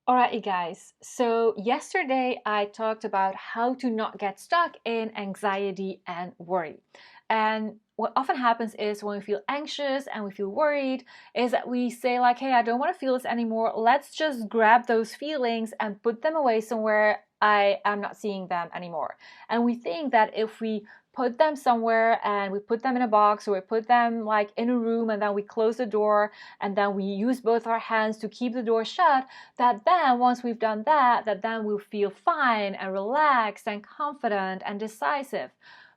Alright, you guys. So, yesterday I talked about how to not get stuck in anxiety and worry. And what often happens is when we feel anxious and we feel worried, is that we say, like, hey, I don't want to feel this anymore. Let's just grab those feelings and put them away somewhere I am not seeing them anymore. And we think that if we put them somewhere and we put them in a box or we put them like in a room and then we close the door and then we use both our hands to keep the door shut, that then once we've done that, then we'll feel fine and relaxed and confident and decisive.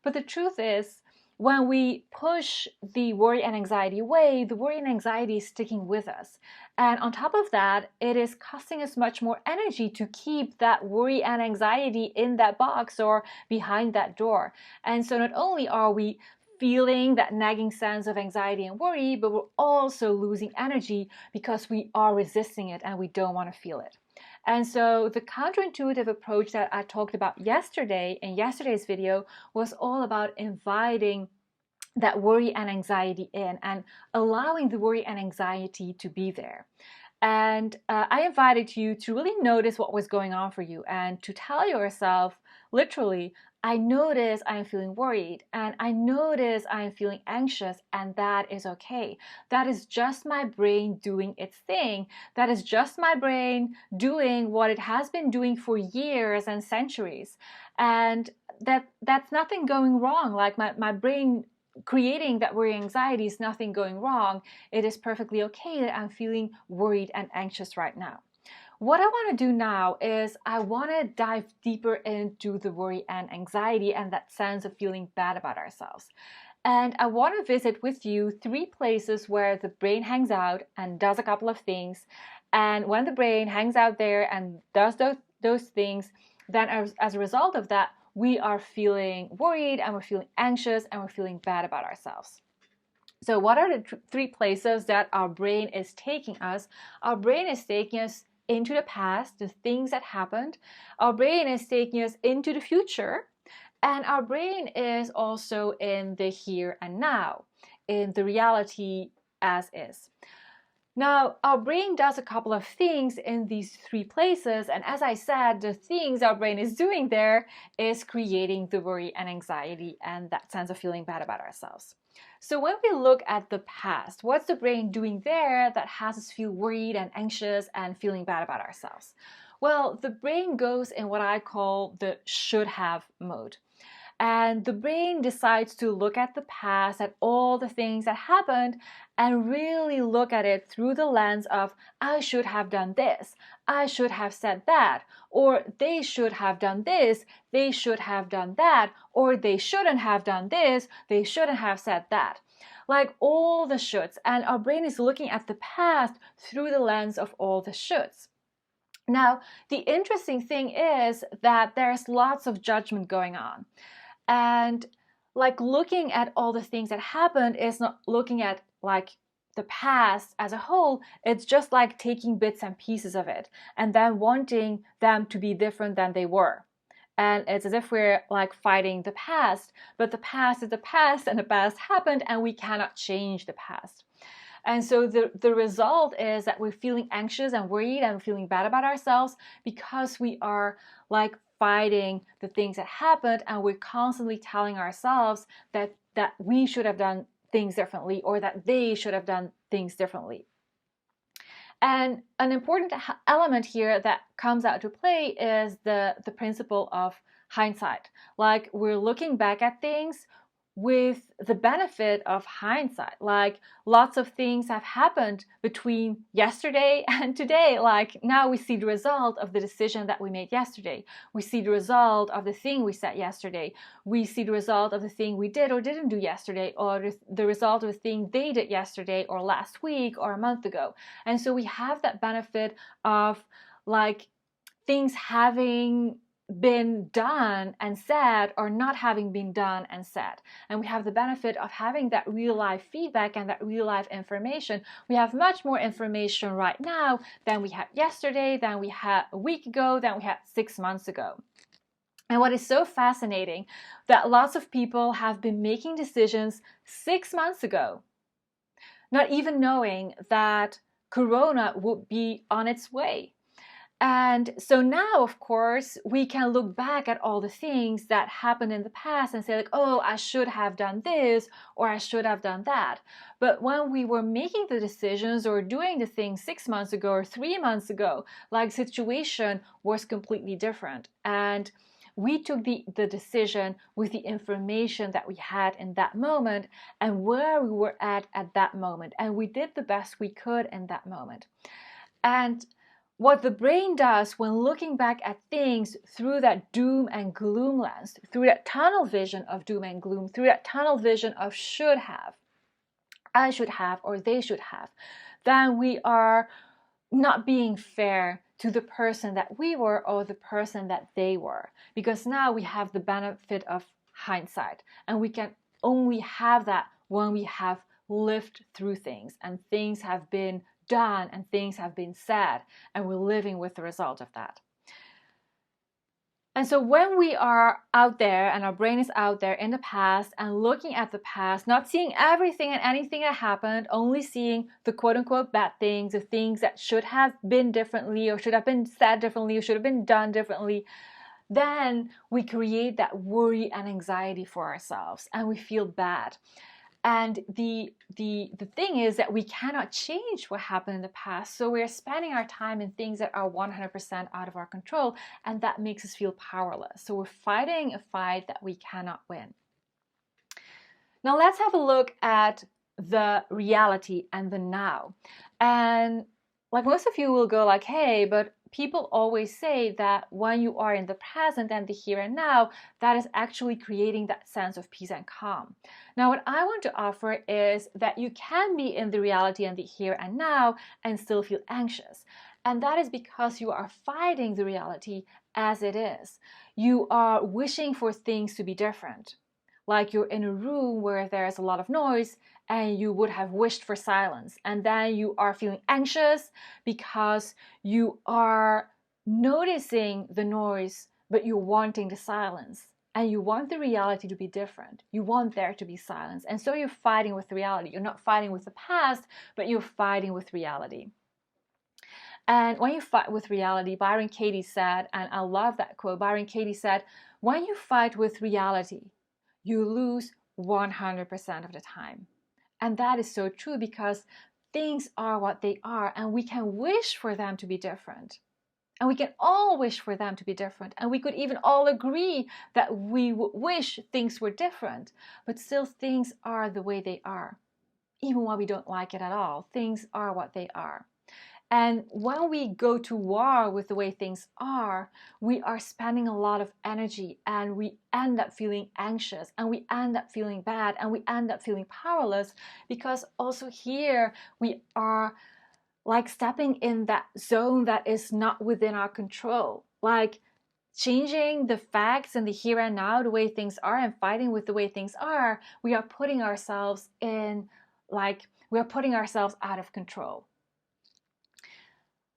But the truth is, when we push the worry and anxiety away, the worry and anxiety is sticking with us. And on top of that, it is costing us much more energy to keep that worry and anxiety in that box or behind that door. And so not only are we feeling that nagging sense of anxiety and worry, but we're also losing energy because we are resisting it and we don't want to feel it. And so the counterintuitive approach that I talked about yesterday in yesterday's video was all about inviting that worry and anxiety in and allowing the worry and anxiety to be there. And I invited you to really notice what was going on for you and to tell yourself, literally, I notice I'm feeling worried and I notice I'm feeling anxious, and that is okay. That is just my brain doing its thing. That is just my brain doing what it has been doing for years and centuries. And that's nothing going wrong. Like my brain creating that worry and anxiety is nothing going wrong. It is perfectly okay that I'm feeling worried and anxious right now. What I want to do now is I want to dive deeper into the worry and anxiety and that sense of feeling bad about ourselves. And I want to visit with you 3 places where the brain hangs out and does a couple of things. And when the brain hangs out there and does those things, then as a result of that, we are feeling worried and we're feeling anxious and we're feeling bad about ourselves. So what are the 3 places that our brain is taking us? Our brain is taking us into the past, the things that happened. Our brain is taking us into the future. And our brain is also in the here and now, in the reality as is. Now, our brain does a couple of things in these 3 places, and as I said, the things our brain is doing there is creating the worry and anxiety and that sense of feeling bad about ourselves. So when we look at the past, what's the brain doing there that has us feel worried and anxious and feeling bad about ourselves? Well, the brain goes in what I call the should have mode. And the brain decides to look at the past, at all the things that happened, and really look at it through the lens of, I should have done this, I should have said that, or they should have done this, they should have done that, or they shouldn't have done this, they shouldn't have said that. Like all the shoulds, and our brain is looking at the past through the lens of all the shoulds. Now, the interesting thing is that there's lots of judgment going on. And like looking at all the things that happened is not looking at like the past as a whole. It's just like taking bits and pieces of it and then wanting them to be different than they were. And it's as if we're like fighting the past, but the past is the past and the past happened and we cannot change the past. And so the result is that we're feeling anxious and worried and feeling bad about ourselves because we are like fighting the things that happened, and we're constantly telling ourselves that we should have done things differently or that they should have done things differently. And an important element here that comes out to play is the principle of hindsight. Like we're looking back at things with the benefit of hindsight. Like lots of things have happened between yesterday and today. Like now we see the result of the decision that we made yesterday. We see the result of the thing we said yesterday. We see the result of the thing we did or didn't do yesterday, or the result of the thing they did yesterday or last week or a month ago. And so we have that benefit of like things having been done and said or not having been done and said. And we have the benefit of having that real life feedback and that real life information. We have much more information right now than we had yesterday, than we had a week ago, than we had 6 months ago. And what is so fascinating, that lots of people have been making decisions 6 months ago, not even knowing that Corona would be on its way. And so now, of course, we can look back at all the things that happened in the past and say like, oh, I should have done this or I should have done that. But when we were making the decisions or doing the things 6 months ago or 3 months ago, like situation was completely different. And we took the decision with the information that we had in that moment and where we were at that moment. And we did the best we could in that moment. And what the brain does when looking back at things through that doom and gloom lens, through that tunnel vision of doom and gloom, through that tunnel vision of should have, I should have, or they should have, then we are not being fair to the person that we were or the person that they were. Because now we have the benefit of hindsight, and we can only have that when we have lived through things and things have been done and things have been said, and we're living with the result of that. And so when we are out there and our brain is out there in the past and looking at the past, not seeing everything and anything that happened, only seeing the quote unquote bad things, the things that should have been differently or should have been said differently or should have been done differently, then we create that worry and anxiety for ourselves and we feel bad. And the thing is that we cannot change what happened in the past. So we're spending our time in things that are 100% out of our control, and that makes us feel powerless. So we're fighting a fight that we cannot win. Now let's have a look at the reality and the now. And like most of you will go like, hey, but people always say that when you are in the present and the here and now, that is actually creating that sense of peace and calm. Now, what I want to offer is that you can be in the reality and the here and now and still feel anxious. And that is because you are fighting the reality as it is. You are wishing for things to be different. Like you're in a room where there's a lot of noise and you would have wished for silence. And then you are feeling anxious because you are noticing the noise, but you're wanting the silence. And you want the reality to be different. You want there to be silence. And so you're fighting with reality. You're not fighting with the past, but you're fighting with reality. And when you fight with reality, Byron Katie said, and I love that quote, Byron Katie said, when you fight with reality, you lose 100% of the time. And that is so true because things are what they are and we can wish for them to be different. And we can all wish for them to be different. And we could even all agree that we wish things were different, but still things are the way they are. Even when we don't like it at all, things are what they are. And when we go to war with the way things are, we are spending a lot of energy and we end up feeling anxious and we end up feeling bad and we end up feeling powerless because also here we are like stepping in that zone that is not within our control. Like changing the facts and the here and now, the way things are, and fighting with the way things are, we are putting ourselves in, like, we are putting ourselves out of control.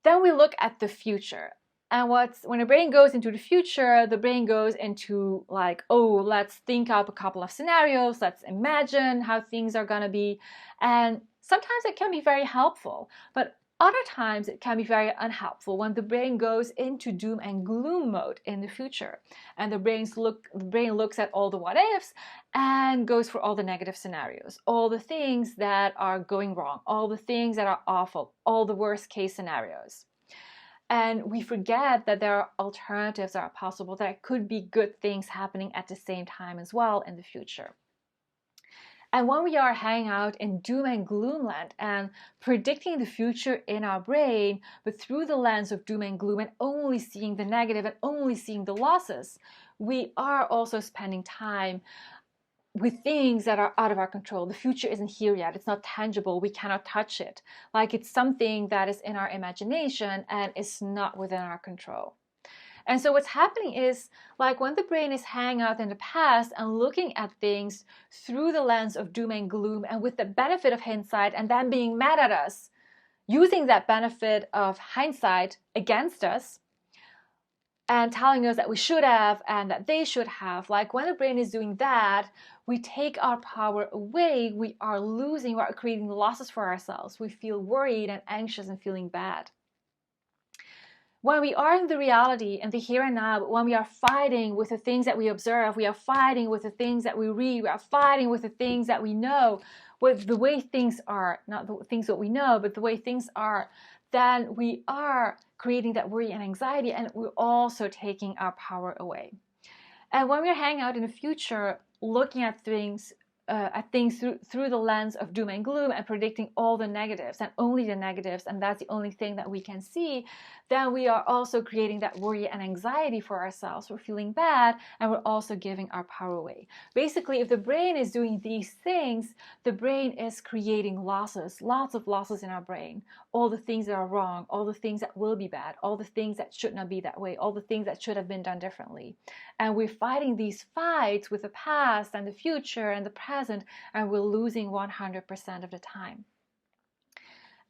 Then we look at the future. And when the brain goes into the future, the brain goes into like, oh, let's think up a couple of scenarios. Let's imagine how things are going to be. And sometimes it can be very helpful, but other times it can be very unhelpful when the brain goes into doom and gloom mode in the future. And the brain looks at all the what ifs and goes for all the negative scenarios, all the things that are going wrong, all the things that are awful, all the worst case scenarios. And we forget that there are alternatives that are possible. There could be good things happening at the same time as well in the future. And when we are hanging out in doom and gloom land and predicting the future in our brain, but through the lens of doom and gloom and only seeing the negative and only seeing the losses, we are also spending time with things that are out of our control. The future isn't here yet. It's not tangible. We cannot touch it. Like it's something that is in our imagination and is not within our control. And so what's happening is, like when the brain is hanging out in the past and looking at things through the lens of doom and gloom and with the benefit of hindsight and then being mad at us, using that benefit of hindsight against us and telling us that we should have and that they should have, like when the brain is doing that, we take our power away, we are losing, we are creating losses for ourselves. We feel worried and anxious and feeling bad. When we are in the reality and the here and now, when we are fighting with the things that we observe, we are fighting with the things that we read, we are fighting with the things that we know, with the way things are, not the things that we know, but the way things are, then we are creating that worry and anxiety, and we're also taking our power away. And when we're hanging out in the future, looking at things through the lens of doom and gloom and predicting all the negatives and only the negatives, and that's the only thing that we can see, then we are also creating that worry and anxiety for ourselves. We're feeling bad, and we're also giving our power away. Basically, if the brain is doing these things, the brain is creating losses, lots of losses in our brain. All the things that are wrong, all the things that will be bad, all the things that should not be that way, all the things that should have been done differently. And we're fighting these fights with the past and the future and the present, and we're losing 100% of the time.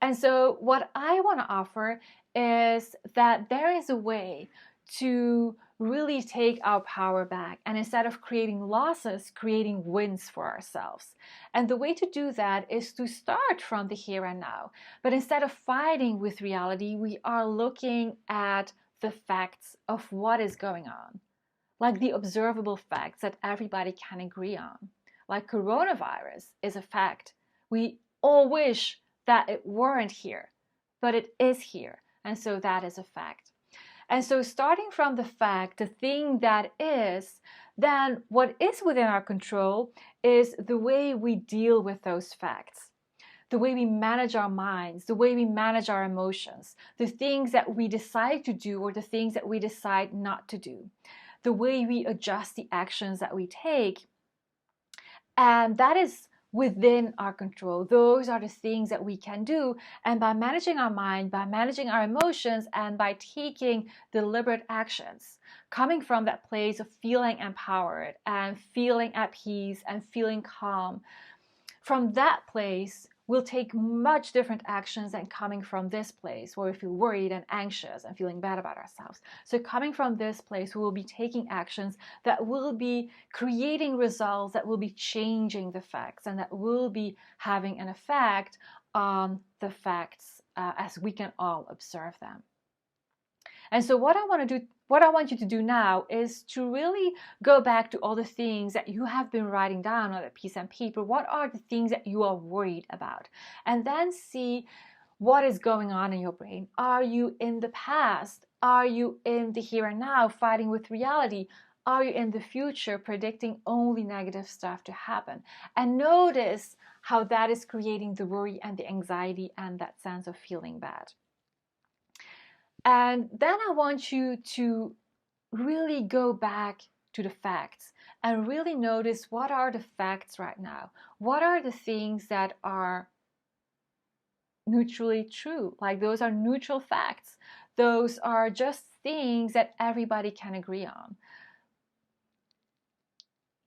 And so what I want to offer is that there is a way to really take our power back, and instead of creating losses, creating wins for ourselves. And the way to do that is to start from the here and now. But instead of fighting with reality, we are looking at the facts of what is going on, like the observable facts that everybody can agree on. Like coronavirus is a fact. We all wish that it weren't here, but it is here. And so that is a fact. And so starting from the fact, the thing that is, then what is within our control is the way we deal with those facts, the way we manage our minds, the way we manage our emotions, the things that we decide to do or the things that we decide not to do, the way we adjust the actions that we take. And that is within our control. Those are the things that we can do. And by managing our mind, by managing our emotions, and by taking deliberate actions, coming from that place of feeling empowered and feeling at peace and feeling calm, from that place, we'll take much different actions than coming from this place where we feel worried and anxious and feeling bad about ourselves. So coming from this place, we will be taking actions that will be creating results, that will be changing the facts, and that will be having an effect on the facts as we can all observe them. And so what I want you to do now is to really go back to all the things that you have been writing down on a piece of paper. What are the things that you are worried about? And then see what is going on in your brain. Are you in the past? Are you in the here and now, fighting with reality? Are you in the future, predicting only negative stuff to happen? And notice how that is creating the worry and the anxiety and that sense of feeling bad. And then I want you to really go back to the facts and really notice what are the facts right now. What are the things that are neutrally true? Like those are neutral facts. Those are just things that everybody can agree on.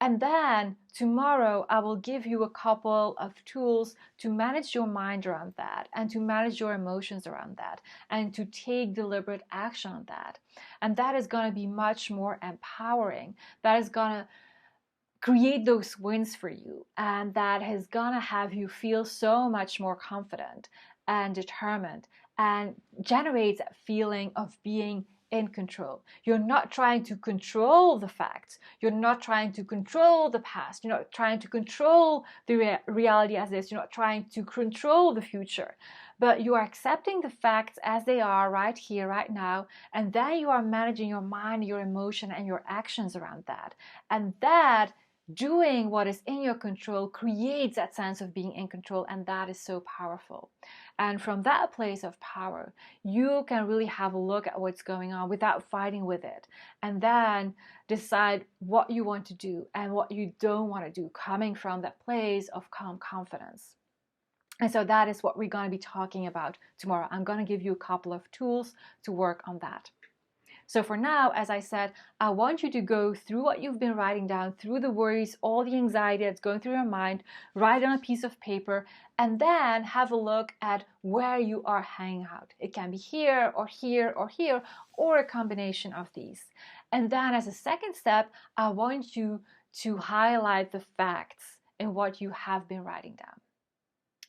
And then tomorrow I will give you a couple of tools to manage your mind around that and to manage your emotions around that and to take deliberate action on that. And that is going to be much more empowering. That is going to create those wins for you. And that is going to have you feel so much more confident and determined and generates that feeling of being in control. You're not trying to control the facts. You're not trying to control the past. You're not trying to control the reality as is. You're not trying to control the future. But you are accepting the facts as they are right here, right now. And then you are managing your mind, your emotion, and your actions around that. And that doing what is in your control creates that sense of being in control, and that is so powerful. And from that place of power, you can really have a look at what's going on without fighting with it, and then decide what you want to do and what you don't want to do, coming from that place of calm confidence. And so that is what we're going to be talking about tomorrow. I'm going to give you a couple of tools to work on that. So for now, as I said, I want you to go through what you've been writing down, through the worries, all the anxiety that's going through your mind, write it on a piece of paper, and then have a look at where you are hanging out. It can be here or here or here, or a combination of these. And then as a second step, I want you to highlight the facts in what you have been writing down.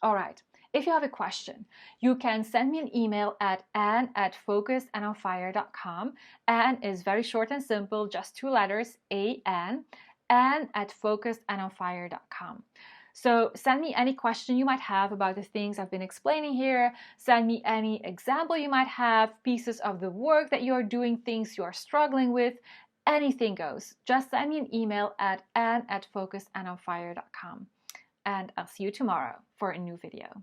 All right. if you have a question, you can send me an email at ann@focusedandonfire.com. Ann is very short and simple, just 2 letters, A-N, ann@focusedandonfire.com. So send me any question you might have about the things I've been explaining here. Send me any example you might have, pieces of the work that you're doing, things you're struggling with. Anything goes. Just send me an email at ann@focusedandonfire.com. And I'll see you tomorrow for a new video.